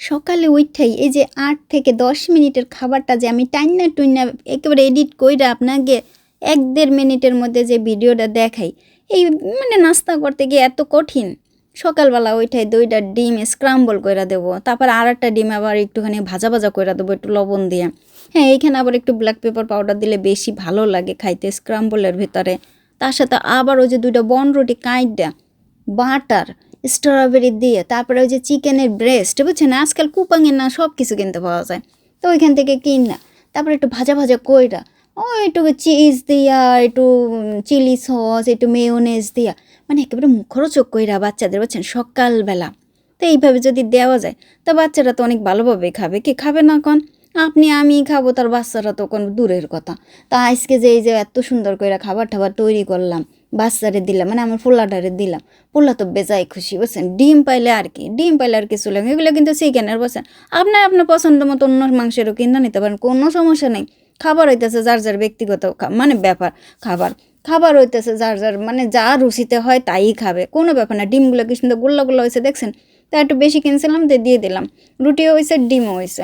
সকালে উইঠাই এই যে ৮ থেকে ১০ মিনিটের খাবারটা যে আমি টাইনা টুইনা একেবারে এডিট কইরা আপনাকে ১-১.৫ মিনিটের মধ্যে যে ভিডিওটা দেখাই, এই মানে নাস্তা করতে গিয়ে এত কঠিন। সকালবেলা উইঠাই ২ টা ডিম স্ক্রাম্বল কইরা দেবো। তারপর আরেকটা ডিম আবার একটুখানি ভাজা, ভাজা কইরা দেবো একটু লবণ দিয়ে। হ্যাঁ, এইখানে আবার একটু ব্ল্যাক পেপার পাউডার দিলে বেশি ভালো লাগে খাইতে স্ক্রাম্বলের ভিতরে। তার সাথে আবার ওই যে ২ টা বনরুটি কাইট্টা, বাটার, স্ট্রবেরি দিয়ে তারপরে ওই যে চিকেনের ব্রেস্ট বুঝছেন আজকাল কুপাঙে না সব কিছু কিনতে পাওয়া যায়, তো ওইখান থেকে কিনা তারপরে একটু ভাজা ভাজা কইরা ও একটু চিজ দিয়া একটু চিলি সস একটু মেয়োনেজ দিয়া মানে একেবারে মুখরোচক কইরা বাচ্চাদের বুঝছেন সকালবেলা। তো এইভাবে যদি দেওয়া যায় তা বাচ্চারা তো অনেক ভালোভাবে খাবে, কি খাবে না কন? আপনি আমি খাবো তার বাচ্চারা তো কোনো দূরের কথা। তা আজকে যে এই যে এত সুন্দর করে খাবার টাবার তৈরি করলাম বাচ্চারে দিলাম মানে আমার পোলাটারে দিলাম, পোলা তো বেজায় খুশি বুঝছেন। ডিম পাইলে আর কি, ডিম পাইলে আর কিছু লাগে এগুলো কিন্তু চিকেনের বুঝছেন। আপনার আপনার পছন্দ মতো অন্য মাংসেরও কিনে নিতে পারেন, কোনো সমস্যা নেই। খাবার হইতেছে যার যার ব্যক্তিগত মানে ব্যাপার। খাবার খাবার হইতেছে যার যার মানে যা রুচিতে হয় তাই খাবে, কোনো ব্যাপার না। ডিমগুলো কি সুন্দর গোল্লা গোল্লা হয়েছে দেখছেন, তা একটু বেশি কিনছিলাম তো দিয়ে দিলাম, রুটিও হয়েছে ডিমও হয়েছে।